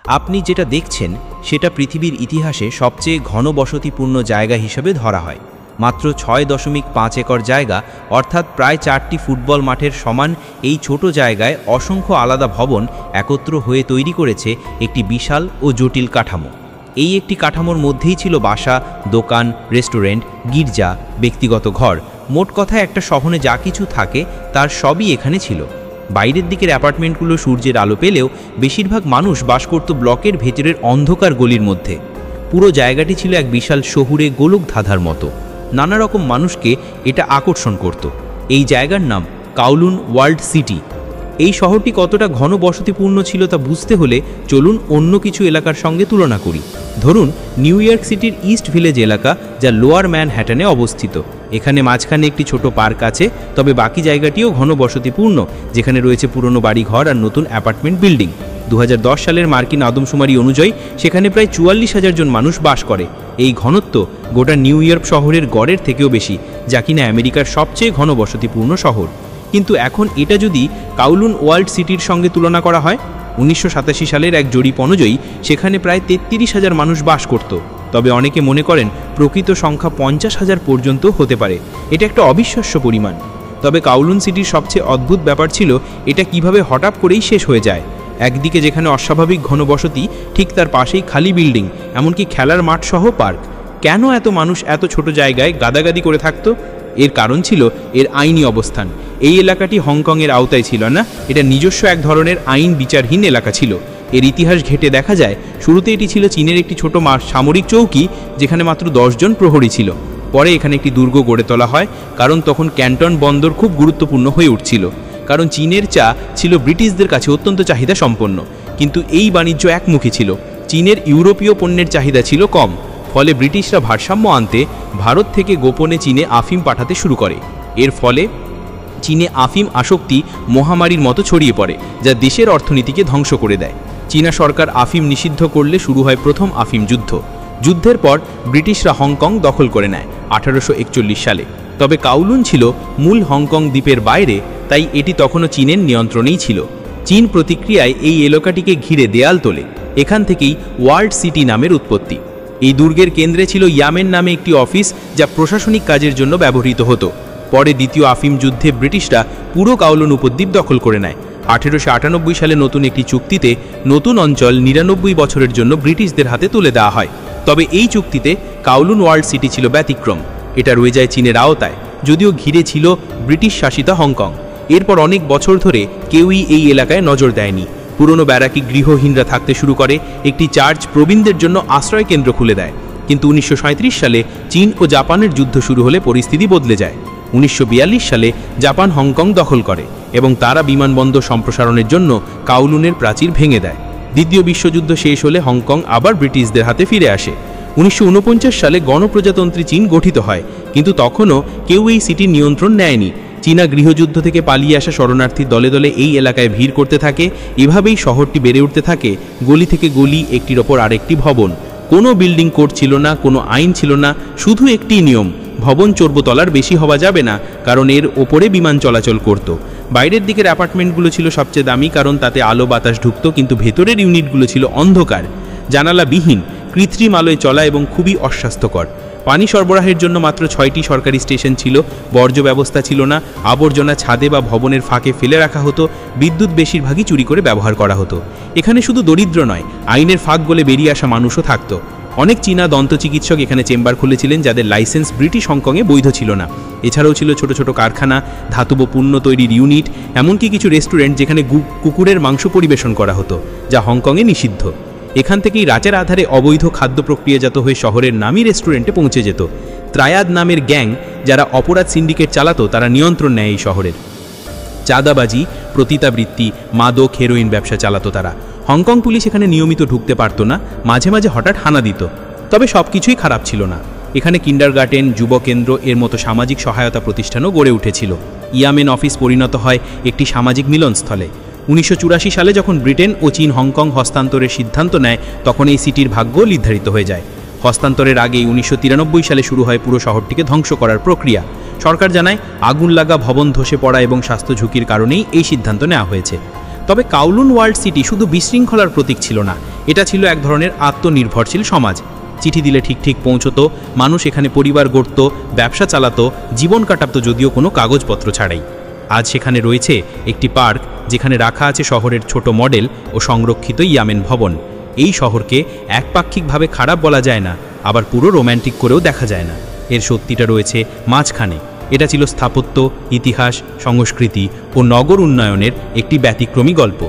আপনি যেটা দেখছেন সেটা পৃথিবীর ইতিহাসে সবচেয়ে ঘনবসতিপূর্ণ জায়গা হিসেবে ধরা হয়। মাত্র 6.5 একর জায়গা, অর্থাৎ প্রায় 4টি ফুটবল মাঠের সমান এই ছোট জায়গায় অসংখ্য আলাদা ভবন একত্র হয়ে তৈরি করেছে একটি বিশাল ও জটিল কাঠামো। এই একটি কাঠামোর মধ্যেই ছিল বাসা, দোকান, রেস্টুরেন্ট, গির্জা, ব্যক্তিগত ঘর। মোট কথা একটা শহরে যা কিছু থাকে তার সবই এখানে ছিল। বাইরের দিকের অ্যাপার্টমেন্টগুলো সূর্যের আলো পেলেও বেশিরভাগ মানুষ বাস করত ব্লকের ভেতরের অন্ধকার গলির মধ্যে। পুরো জায়গাটি ছিল এক বিশাল শহুরে গোলক ধাঁধার মতো। নানা রকম মানুষকে এটা আকর্ষণ করত। এই জায়গার নাম কাউলুন ওয়ার্ল্ড সিটি। এই শহরটি কতটা ঘনবসতিপূর্ণ ছিল তা বুঝতে হলে চলুন অন্য কিছু এলাকার সঙ্গে তুলনা করি। ধরুন নিউ ইয়র্ক সিটির ইস্ট ভিলেজ এলাকা, যা লোয়ার ম্যানহ্যাটনে অবস্থিত। এখানে মাঝখানে একটি ছোট পার্ক আছে, তবে বাকি জায়গাটিও ঘনবসতিপূর্ণ, যেখানে রয়েছে পুরনো বাড়িঘর আর নতুন অ্যাপার্টমেন্ট বিল্ডিং। 2010 সালের মার্কিন আদমশুমারি অনুযায়ী সেখানে প্রায় 44,000 জন মানুষ বাস করে। এই ঘনত্ব গোটা নিউ ইয়র্ক শহরের গড়ের থেকেও বেশি, যা কিনা আমেরিকার সবচেয়ে ঘনবসতিপূর্ণ শহর। কিন্তু এখন এটা যদি কাউলুন ওয়ার্ল্ড সিটির সঙ্গে তুলনা করা হয়, 1987 সালের এক জরিপ অনুযায়ী সেখানে প্রায় 33,000 মানুষ বাস করত। তবে অনেকে মনে করেন প্রকৃত সংখ্যা 50,000 পর্যন্ত হতে পারে। এটা একটা অবিশ্বাস্য পরিমাণ। তবে কাউলুন সিটির সবচেয়ে অদ্ভুত ব্যাপার ছিল এটা কিভাবে হঠাৎ করেই শেষ হয়ে যায়। একদিকে যেখানে অস্বাভাবিক ঘনবসতি, ঠিক তার পাশেই খালি বিল্ডিং, এমনকি খেলার মাঠ সহ পার্ক। কেন এত মানুষ এত ছোট জায়গায় গাদাগাদি করে থাকতো? এর কারণ ছিল এর আইনি অবস্থান। এই এলাকাটি হংকংয়ের আওতায় ছিল না, এটা নিজস্ব এক ধরনের আইন বিচারহীন এলাকা ছিল। এর ইতিহাস ঘেঁটে দেখা যায় শুরুতে এটি ছিল চীনের একটি ছোট সামরিক চৌকি, যেখানে মাত্র 10 জন প্রহরী ছিল। পরে এখানে একটি দুর্গ গড়ে তোলা হয়, কারণ তখন ক্যান্টন বন্দর খুব গুরুত্বপূর্ণ হয়ে উঠছিল। কারণ চীনের চা ছিল ব্রিটিশদের কাছে অত্যন্ত চাহিদা সম্পন্ন, কিন্তু এই বাণিজ্য একমুখী ছিল। চীনের ইউরোপীয় পণ্যের চাহিদা ছিল কম। ফলে ব্রিটিশরা ভারসাম্য আনতে ভারত থেকে গোপনে চীনে আফিম পাঠাতে শুরু করে। এর ফলে চীনে আফিম আসক্তি মহামারীর মতো ছড়িয়ে পড়ে, যা দেশের অর্থনীতিকে ধ্বংস করে দেয়। চীনা সরকার আফিম নিষিদ্ধ করলে শুরু হয় প্রথম আফিম যুদ্ধ। যুদ্ধের পর ব্রিটিশরা হংকং দখল করে নেয় 1841 সালে। তবে কাউলুন ছিল মূল হংকং দ্বীপের বাইরে, তাই এটি তখনও চীনের নিয়ন্ত্রণেই ছিল। চীন প্রতিক্রিয়ায় এই এলাকাটিকে ঘিরে দেয়াল তোলে। এখান থেকেই ওয়ার্ল্ড সিটি নামের উৎপত্তি। এই দুর্গের কেন্দ্রে ছিল ইয়ামেন নামে একটি অফিস, যা প্রশাসনিক কাজের জন্য ব্যবহৃত হতো। পরে দ্বিতীয় আফিম যুদ্ধে ব্রিটিশরা পুরো কাউলুন উপদ্বীপ দখল করে নেয়। 1898 সালে নতুন একটি চুক্তিতে নতুন অঞ্চল 99 বছরের জন্য ব্রিটিশদের হাতে তুলে দেওয়া হয়। তবে এই চুক্তিতে কাউলুন ওয়ার্ল্ড সিটি ছিল ব্যতিক্রম। এটা রয়ে যায় চীনের আওতায়, যদিও ঘিরে ছিল ব্রিটিশ শাসিত হংকং। এরপর অনেক বছর ধরে কেউই এই এলাকায় নজর দেয়নি। পুরনো ব্যারাকি গৃহহীনরা থাকতে শুরু করে, একটি চার্চ প্রবীণদের জন্য আশ্রয় কেন্দ্র খুলে দেয়। কিন্তু 1937 সালে চীন ও জাপানের যুদ্ধ শুরু হলে পরিস্থিতি বদলে যায়। 1942 সালে জাপান হংকং দখল করে এবং তারা বিমানবন্দর সম্প্রসারণের জন্য কাউলুনের প্রাচীর ভেঙে দেয়। দ্বিতীয় বিশ্বযুদ্ধ শেষ হলে হংকং আবার ব্রিটিশদের হাতে ফিরে আসে। 1949 সালে গণপ্রজাতন্ত্রী চীন গঠিত হয়, কিন্তু তখনও কেউ এই সিটির নিয়ন্ত্রণ নেয়নি। চীনা গৃহযুদ্ধ থেকে পালিয়ে আসা শরণার্থী দলে দলে এই এলাকায় ভিড় করতে থাকে। এভাবেই শহরটি বেড়ে উঠতে থাকে, গলি থেকে গলি, একটির ওপর আরেকটি ভবন। কোনো বিল্ডিং কোড ছিল না, কোনো আইন ছিল না, শুধু একটি নিয়ম: ভবন 14 তলার বেশি হওয়া যাবে না, কারণ এর ওপরে বিমান চলাচল করত। বাইরের দিকের অ্যাপার্টমেন্টগুলো ছিল সবচেয়ে দামি, কারণ তাতে আলো বাতাস ঢুকত, কিন্তু ভেতরের ইউনিটগুলো ছিল অন্ধকার, জানালাবিহীন, কৃত্রিম আলোয় চলা এবং খুবই অস্বাস্থ্যকর। পানি সরবরাহের জন্য মাত্র 6টি সরকারি স্টেশন ছিল। বর্জ্য ব্যবস্থা ছিল না, আবর্জনা ছাদে বা ভবনের ফাঁকে ফেলে রাখা হতো। বিদ্যুৎ বেশিরভাগই চুরি করে ব্যবহার করা হতো। এখানে শুধু দরিদ্র নয়, আইনের ফাঁক গলে বেরিয়ে আসা মানুষও থাকত। অনেক চীনা দন্ত চিকিৎসক এখানে চেম্বার খুলেছিলেন, যাদের লাইসেন্স ব্রিটিশ হংকংয়ে বৈধ ছিল না। এছাড়াও ছিল ছোট ছোট কারখানা, ধাতব পণ্য তৈরির ইউনিট, এমনকি কিছু রেস্টুরেন্ট যেখানে কুকুরের মাংস পরিবেশন করা হতো, যা হংকংয়ে নিষিদ্ধ। এখান থেকেই রাতের আধারে অবৈধ খাদ্য প্রক্রিয়াজাত হয়ে শহরের নামী রেস্টুরেন্টে পৌঁছে যেত। ত্রায়াদ নামের গ্যাং, যারা অপরাধ সিন্ডিকেট চালাতো, তারা নিয়ন্ত্রণ নেয় এই শহরের। চাঁদাবাজি, প্রতিতাবৃত্তি, মাদক, হেরোইন ব্যবসা চালাতো তারা। হংকং পুলিশ এখানে নিয়মিত ঢুকতে পারত না, মাঝে মাঝে হঠাৎ হানা দিত। তবে সব কিছুই খারাপ ছিল না। এখানে কিন্ডারগার্টেন, যুব কেন্দ্র, এর মতো সামাজিক সহায়তা প্রতিষ্ঠানও গড়ে উঠেছিল। ইয়ামেন অফিস পরিণত হয় একটি সামাজিক মিলনস্থলে। 1984 সালে যখন ব্রিটেন ও চীন হংকং হস্তান্তরের সিদ্ধান্ত নেয়, তখন এই সিটির ভাগ্য নির্ধারিত হয়ে যায়। হস্তান্তরের আগেই 1993 সালে শুরু হয় পুরো শহরটিকে ধ্বংস করার প্রক্রিয়া। সরকার জানায় আগুন লাগা, ভবন ধসে পড়া এবং স্বাস্থ্য ঝুঁকির কারণেই এই সিদ্ধান্ত নেওয়া হয়েছে। তবে কাউলুন ওয়ার্ল্ড সিটি শুধু বিশৃঙ্খলার প্রতীক ছিল না, এটা ছিল এক ধরনের আত্মনির্ভরশীল সমাজ। চিঠি দিলে ঠিক ঠিক পৌঁছতো, মানুষ এখানে পরিবার গড়ত, ব্যবসা চালাতো, জীবন কাটাতো, যদিও কোনো কাগজপত্র ছাড়াই। আজ সেখানে রয়েছে একটি পার্ক, যেখানে রাখা আছে শহরের ছোট মডেল ও সংরক্ষিত ইয়ামেন ভবন। এই শহরকে একপাক্ষিকভাবে খারাপ বলা যায় না, আবার পুরো রোম্যান্টিক করেও দেখা যায় না। এর সত্যিটা রয়েছে মাঝখানে। এটা ছিল স্থাপত্য, ইতিহাস, সংস্কৃতি ও নগর উন্নয়নের একটি ব্যতিক্রমী গল্প।